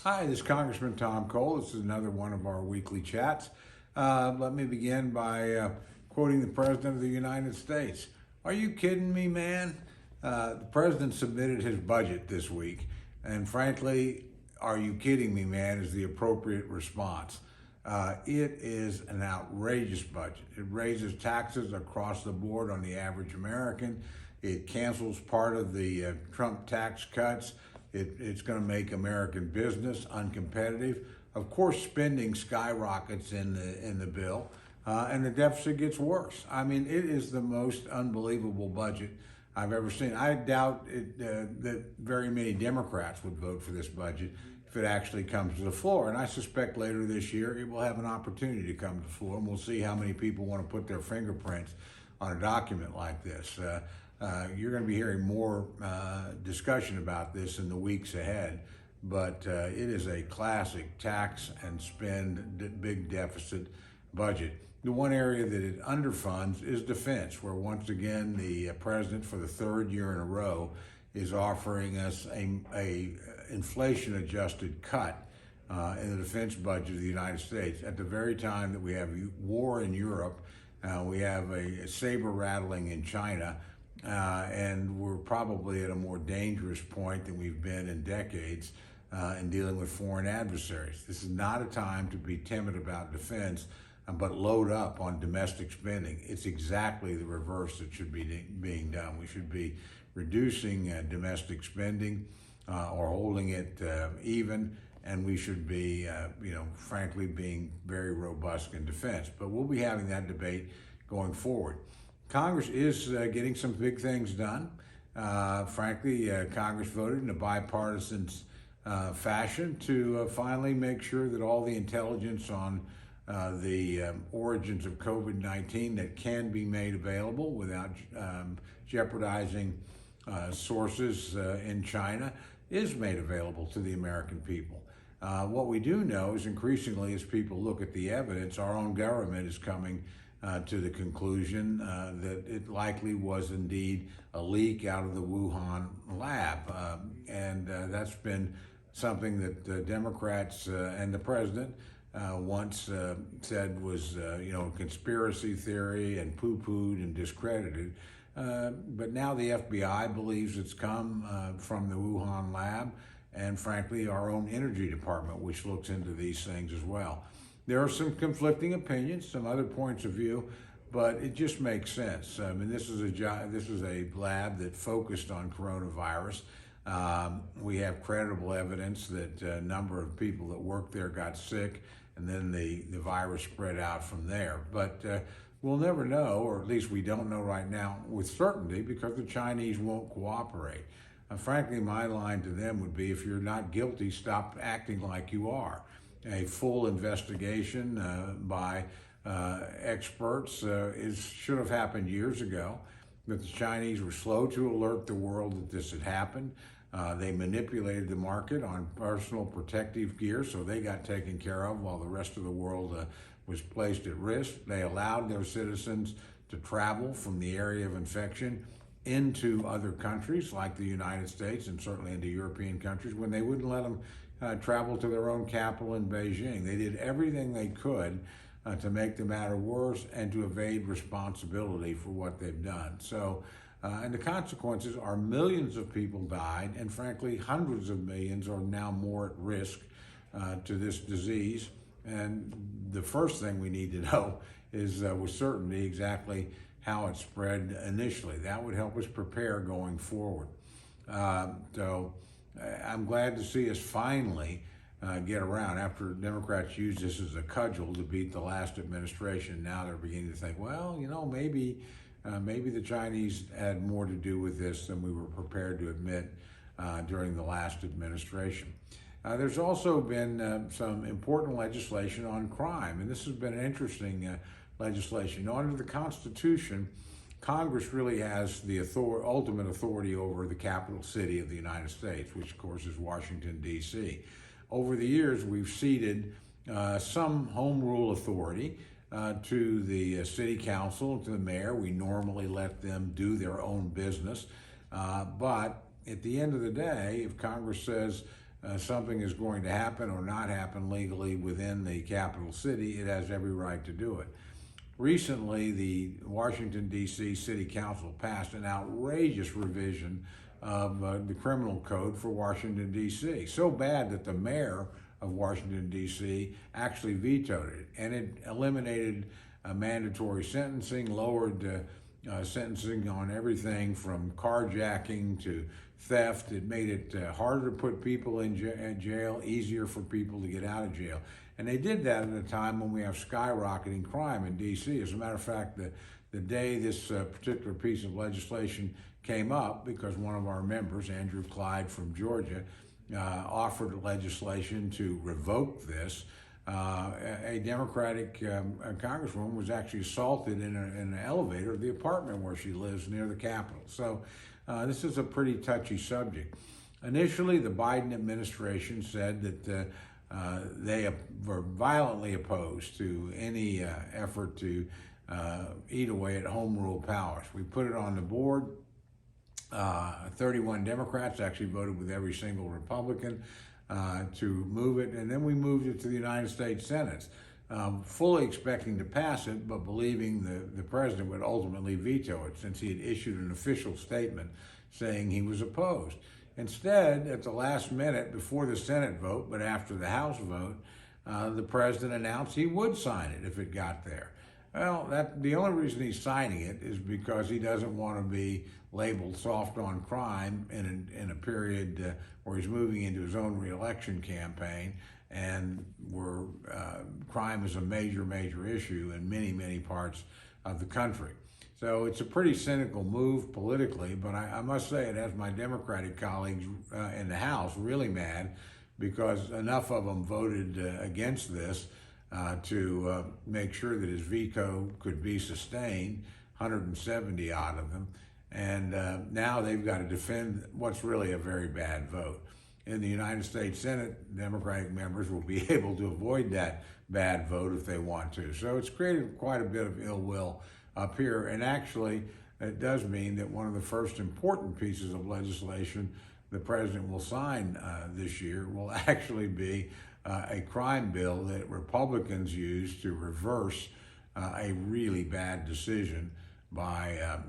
Hi, this is Congressman Tom Cole. This is another one of our weekly chats. Let me begin by quoting the President of the United States. Are you kidding me, man? The President submitted his budget this week, and frankly, are you kidding me, man, is the appropriate response. It is an outrageous budget. It raises taxes across the board on the average American. It cancels part of the Trump tax cuts. It's going to make American business uncompetitive. Of course, spending skyrockets in the bill, and the deficit gets worse. I mean, it is the most unbelievable budget I've ever seen. I doubt that very many Democrats would vote for this budget if it actually comes to the floor. And I suspect later this year it will have an opportunity to come to the floor, and we'll see how many people want to put their fingerprints on a document like this. You're going to be hearing more discussion about this in the weeks ahead, but it is a classic tax and spend big deficit budget. The one area that it underfunds is defense, where once again the president for the third year in a row is offering us a inflation-adjusted cut in the defense budget of the United States at the very time that we have war in Europe, we have a saber rattling in China, and we're probably at a more dangerous point than we've been in decades in dealing with foreign adversaries. This is not a time to be timid about defense, but load up on domestic spending. It's exactly the reverse that should be being done. We should be reducing domestic spending or holding it even, and we should be, frankly, being very robust in defense. But we'll be having that debate going forward. Congress is getting some big things done. Frankly, Congress voted in a bipartisan fashion to finally make sure that all the intelligence on the origins of COVID-19 that can be made available without jeopardizing sources in China is made available to the American people. What we do know is increasingly, as people look at the evidence, our own government is coming to the conclusion that it likely was indeed a leak out of the Wuhan lab. And that's been something that Democrats and the president once said was a conspiracy theory and poo-pooed and discredited. But now the FBI believes it's come from the Wuhan lab, and frankly our own Energy Department, which looks into these things as well. There are some conflicting opinions, some other points of view, but it just makes sense. I mean, this is a lab that focused on coronavirus. We have credible evidence that a number of people that worked there got sick, and then the virus spread out from there. But we'll never know, or at least we don't know right now with certainty, because the Chinese won't cooperate. Frankly, my line to them would be, if you're not guilty, stop acting like you are. A full investigation by experts should have happened years ago, but the Chinese were slow to alert the world that this had happened. They manipulated the market on personal protective gear, so they got taken care of while the rest of the world was placed at risk. They allowed their citizens to travel from the area of infection into other countries like the United States, and certainly into European countries, when they wouldn't let them travel to their own capital in Beijing. They did everything they could to make the matter worse and to evade responsibility for what they've done. So, and the consequences are millions of people died, and frankly, hundreds of millions are now more at risk to this disease. And the first thing we need to know is with certainty exactly how it spread initially. That would help us prepare going forward. So I'm glad to see us finally get around. After Democrats used this as a cudgel to beat the last administration, now they're beginning to think, well, maybe the Chinese had more to do with this than we were prepared to admit during the last administration. There's also been some important legislation on crime, and this has been an interesting legislation. Under the Constitution, Congress really has the ultimate authority over the capital city of the United States, which of course is Washington, D.C. Over the years, we've ceded some home rule authority to the city council, to the mayor. We normally let them do their own business. But at the end of the day, if Congress says something is going to happen or not happen legally within the capital city, it has every right to do it. Recently, the Washington, D.C. City Council passed an outrageous revision of the criminal code for Washington, D.C. So bad that the mayor of Washington, D.C. actually vetoed it, and it eliminated mandatory sentencing, lowered sentencing on everything from carjacking to theft. It made it harder to put people in jail, easier for people to get out of jail. And they did that at a time when we have skyrocketing crime in D.C. As a matter of fact, the day this particular piece of legislation came up, because one of our members, Andrew Clyde from Georgia, offered legislation to revoke this, a Democratic congresswoman was actually assaulted in an elevator of the apartment where she lives near the Capitol. So this is a pretty touchy subject. Initially, the Biden administration said that they were violently opposed to any effort to eat away at home rule powers. We put it on the board. 31 Democrats actually voted with every single Republican to move it, and then we moved it to the United States Senate, fully expecting to pass it, but believing the president would ultimately veto it, since he had issued an official statement saying he was opposed. Instead, at the last minute, before the Senate vote, but after the House vote, the president announced he would sign it if it got there. Well, the only reason he's signing it is because he doesn't want to be labeled soft on crime in a period where he's moving into his own reelection campaign, and where crime is a major issue in many parts of the country. So it's a pretty cynical move politically, but I must say it has my Democratic colleagues in the House really mad, because enough of them voted against this to make sure that his veto could be sustained, 170 odd of them, and now they've got to defend what's really a very bad vote. In the United States Senate, Democratic members will be able to avoid that bad vote if they want to. So it's created quite a bit of ill will up here, and actually it does mean that one of the first important pieces of legislation the president will sign this year will actually be a crime bill that Republicans used to reverse a really bad decision by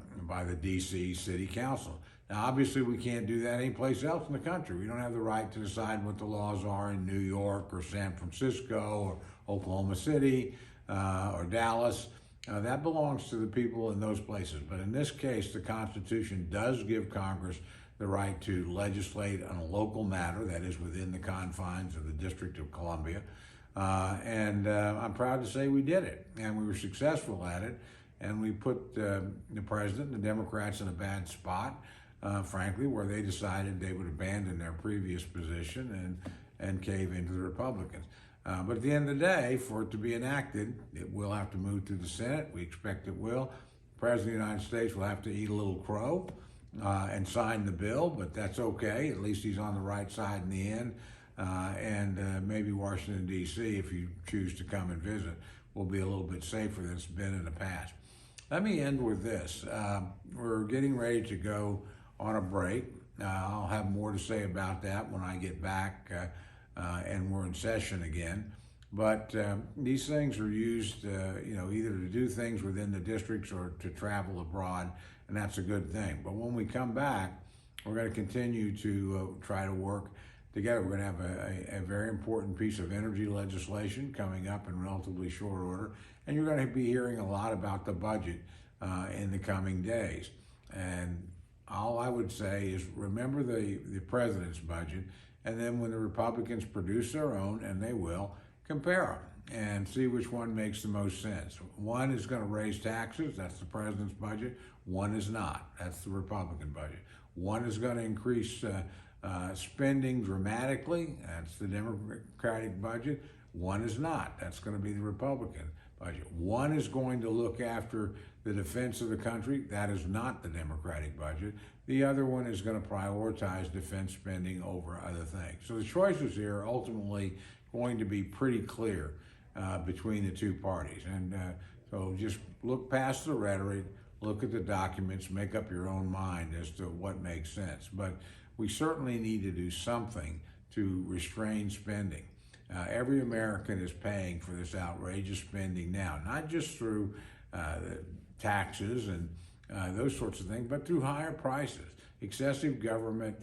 the D.C. City Council. Now, obviously, we can't do that anyplace else in the country. We don't have the right to decide what the laws are in New York or San Francisco or Oklahoma City or Dallas. That belongs to the people in those places. But in this case, the Constitution does give Congress the right to legislate on a local matter, that is within the confines of the District of Columbia. And I'm proud to say we did it, and we were successful at it. And we put the president and the Democrats in a bad spot, frankly, where they decided they would abandon their previous position and cave into the Republicans. But at the end of the day, for it to be enacted, it will have to move through the Senate. We expect it will. The President of the United States will have to eat a little crow and sign the bill, but that's okay. At least he's on the right side in the end. And maybe Washington, D.C., if you choose to come and visit, will be a little bit safer than it's been in the past. Let me end with this. We're getting ready to go on a break. I'll have more to say about that when I get back and we're in session again. But these things are used, either to do things within the districts or to travel abroad, and that's a good thing. But when we come back, we're going to continue to try to work together. We're going to have a very important piece of energy legislation coming up in relatively short order, and you're going to be hearing a lot about the budget in the coming days. And all I would say is remember the president's budget, and then when the Republicans produce their own, and they will, compare them and see which one makes the most sense. One is going to raise taxes, that's the president's budget. One is not, that's the Republican budget. One is going to increase spending dramatically, that's the Democratic budget. One is not, that's going to be the Republican budget. One is going to look after the defense of the country, that is not the Democratic budget. The other one is going to prioritize defense spending over other things. So the choices here are ultimately going to be pretty clear between the two parties. And so just look past the rhetoric, look at the documents, make up your own mind as to what makes sense. But we certainly need to do something to restrain spending. Every American is paying for this outrageous spending now, not just through taxes and those sorts of things, but through higher prices. Excessive government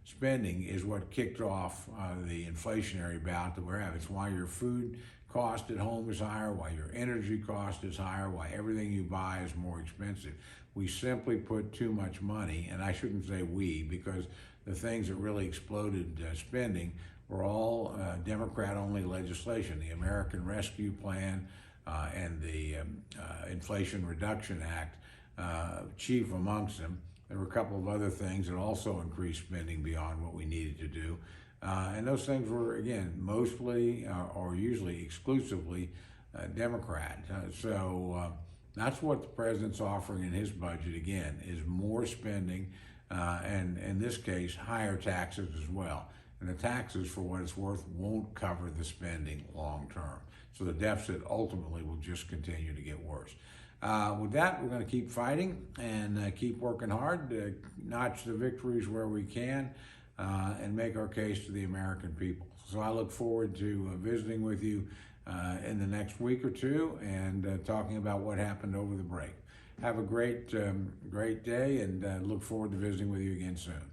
spending is what kicked off the inflationary bout that we're having. It's why your food cost at home is higher, why your energy cost is higher, why everything you buy is more expensive. We simply put too much money, and I shouldn't say we, because the things that really exploded spending were all Democrat-only legislation. The American Rescue Plan and the Inflation Reduction Act, chief amongst them. There were a couple of other things that also increased spending beyond what we needed to do. And those things were, again, mostly or usually exclusively Democrat. So that's what the president's offering in his budget, again, is more spending and in this case, higher taxes as well. And the taxes, for what it's worth, won't cover the spending long term. So the deficit ultimately will just continue to get worse. With that, we're going to keep fighting and keep working hard to notch the victories where we can and make our case to the American people. So I look forward to visiting with you in the next week or two and talking about what happened over the break. Have a great day and look forward to visiting with you again soon.